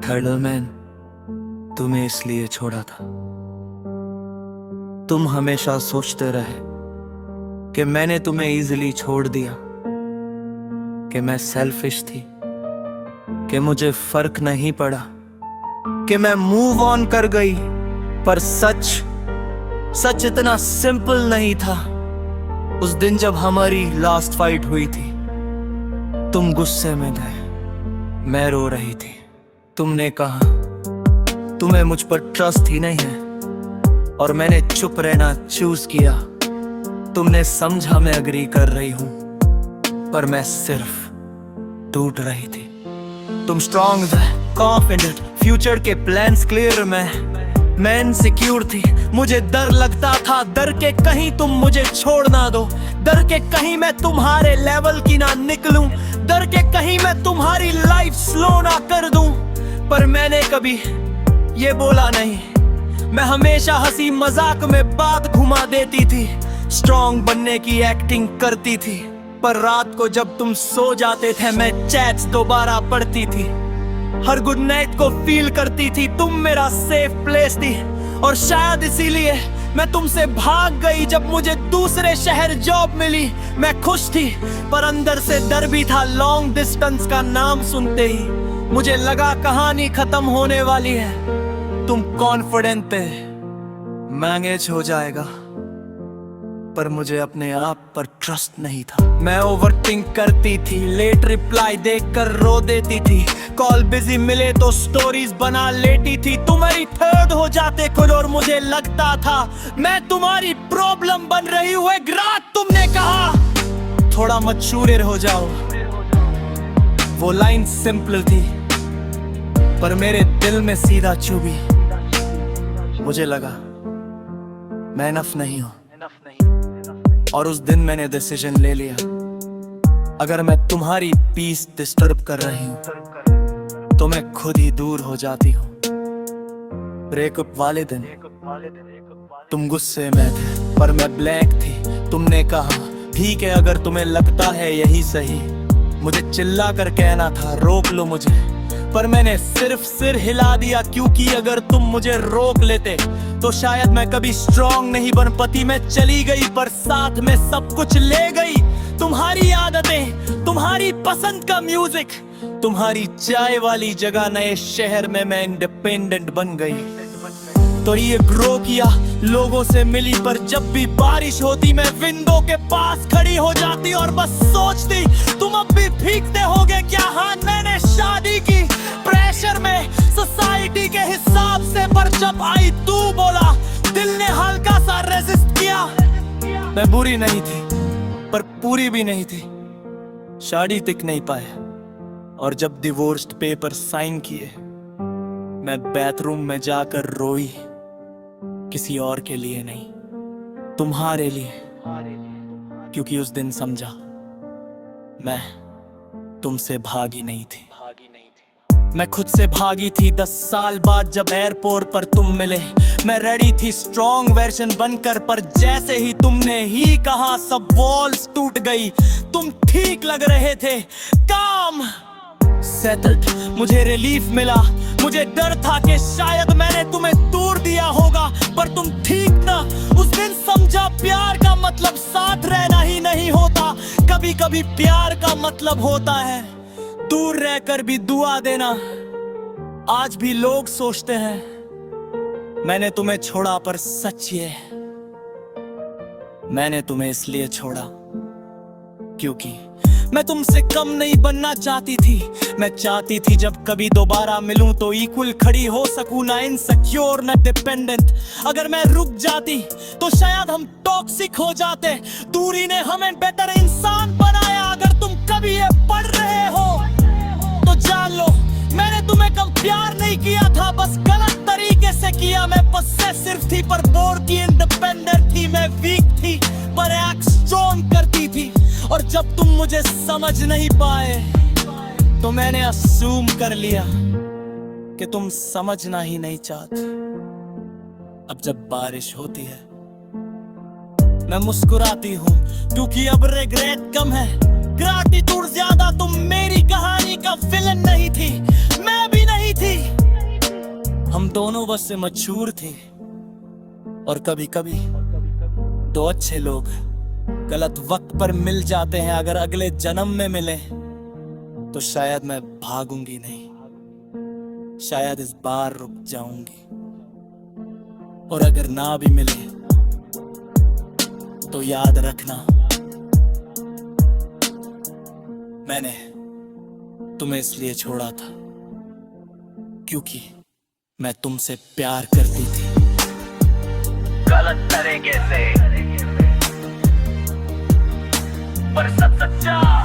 Third man, तुम्हें इसलिए छोड़ा था। तुम हमेशा सोचते रहे कि मैंने तुम्हें इजीली छोड़ दिया, कि मैं सेल्फिश थी, कि मुझे फर्क नहीं पड़ा, कि मैं मूव ऑन कर गई। पर सच इतना सिंपल नहीं था। उस दिन जब हमारी लास्ट फाइट हुई थी, तुम गुस्से में थे, मैं रो रही थी। तुमने कहा तुम्हें मुझ पर ट्रस्ट ही नहीं है, और मैंने चुप रहना चूज किया। तुमने समझा मैं एग्री कर रही हूं, पर मैं सिर्फ टूट रही थी। तुम स्ट्रॉन्ग थे, कॉन्फिडेंट, फ्यूचर के प्लान्स क्लियर। मैं इनसिक्योर थी, मुझे डर लगता था, डर के कहीं तुम मुझे छोड़ ना दो, डर के कहीं मैं तुम्हारे लेवल की ना निकलूं, डर के कहीं मैं तुम्हारी लाइफ स्लो ना कर दूं। पर मैंने कभी ये बोला नहीं, मैं हमेशा हंसी मजाक में बात घुमा देती थी, स्ट्रॉन्ग बनने की एक्टिंग करती थी। पर रात को जब तुम सो जाते थे, मैं चैट्स दोबारा पढ़ती थी, हर गुड नाइट को फील करती थी। तुम मेरा सेफ प्लेस थी, और शायद इसीलिए मैं तुमसे भाग गई। जब मुझे दूसरे शहर जॉब मिली, मैं खुश थी, पर अंदर से डर भी था। लॉन्ग डिस्टेंस का नाम सुनते ही मुझे लगा कहानी खत्म होने वाली है। तुम कॉन्फिडेंट थे मैनेज हो जाएगा, पर मुझे अपने आप पर ट्रस्ट नहीं था। मैं ओवरथिंक करती थी, लेट रिप्लाई देखकर रो देती थी, कॉल बिजी मिले तो स्टोरीज बना लेती थी। तुम्हारी थर्ड हो जाते खुद, और मुझे लगता था मैं तुम्हारी प्रॉब्लम बन रही हूँ। एक रात तुमने कहा थोड़ा मैच्योर हो जाओ। वो लाइन सिंपल थी, पर मेरे दिल में सीधा चुभी। मुझे लगा मैं इनफ नहीं हूं, और उस दिन मैंने डिसीजन ले लिया, अगर मैं तुम्हारी पीस डिस्टर्ब कर रही हूं तो मैं खुद ही दूर हो जाती हूं। ब्रेकअप वाले दिन तुम गुस्से में थे, पर मैं ब्लैंक थी। तुमने कहा ठीक है, अगर तुम्हें लगता है यही सही। मुझे चिल्ला कर कहना था रोक लो मुझे, पर मैंने सिर्फ सिर हिला दिया, क्योंकि अगर तुम मुझे रोक लेते तो शायद मैं कभी स्ट्रॉन्ग नहीं बन पाती। मैं चली गई, पर साथ में सब कुछ ले गई। तुम्हारी आदतें, तुम्हारी पसंद का म्यूजिक, तुम्हारी चाय वाली जगह, नए शहर में मैं इंडिपेंडेंट बन गई। तो ये ग्रो किया, लोगों से मिली, पर जब भी बारिश होती मैं विंडो के पास खड़ी हो जाती और बस सोचती तुम अब भी भीगते होगे क्या। हाँ, मैंने शादी की प्रेशर में, सोसाइटी के हिसाब से, पर जब आई तू बोला, दिल ने हल्का सा रेजिस्ट किया। मैं बुरी नहीं थी, पर पूरी भी नहीं थी। शादी टिक नहीं पाए, और जब डिवोर्स पेपर साइन किए, मैं बाथरूम में जाकर रोई, किसी और के लिए नहीं, तुम्हारे लिए। क्योंकि उस दिन समझा मैं तुमसे भागी नहीं थी, मैं खुद से भागी थी। 10 साल बाद जब एयरपोर्ट पर तुम मिले, मैं रेडी थी स्ट्रॉन्ग वर्जन बनकर, पर जैसे ही तुमने ही कहा सब वॉल्स टूट गई। तुम ठीक लग रहे थे, काम सेटल्ड, मुझे रिलीफ मिला। मुझे डर था कि शायद मैंने तुम्हें दूर दिया होगा, पर तुम ठीक ना। उस दिन समझा प्यार का मतलब साथ रहना ही नहीं होता, कभी कभी प्यार का मतलब होता है दूर रहकर भी दुआ देना। आज भी लोग सोचते हैं मैंने तुम्हें छोड़ा, पर सच ये है मैंने तुम्हें इसलिए छोड़ा क्योंकि मैं तुमसे कम नहीं बनना चाहती थी। मैं चाहती थी जब कभी दोबारा मिलूं तो इक्वल खड़ी हो सकूं, ना इनसिक्योर ना डिपेंडेंट। अगर मैं रुक जाती तो शायद हम टॉक्सिक हो जाते। दूरी ने हमें बेटर इंसान बनाया। अगर तुम कभी ये पढ़ रहे हो तो जान लो, मैंने तुम्हें कम प्यार नहीं किया था, बस गलत तरीके से किया। मैं पॉसेसिव थी, पर बोर की इंडिपेंडेंट थी। मैं वीक थी, पर एक्ट स्ट्रॉन्ग करती थी। और जब तुम मुझे समझ नहीं पाए तो मैंने अस्सूम कर लिया कि तुम समझना ही नहीं चाहते। अब जब बारिश होती है मैं मुस्कुराती हूँ, क्योंकि अब रिग्रेट कम है, ग्रैटिट्यूड ज्यादा। तुम मेरी कहानी का विलन नहीं थी, मैं भी नहीं थी। हम दोनों बस से मशहूर थे, और कभी कभी दो अच्छे लोग गलत वक्त पर मिल जाते हैं। अगर अगले जन्म में मिले तो शायद मैं भागूंगी नहीं, शायद इस बार रुक जाऊंगी। और अगर ना भी मिले तो याद रखना, मैंने तुम्हें इसलिए छोड़ा था क्योंकि मैं तुमसे प्यार करती थी। गलत तरीके से पर सब सच्चा।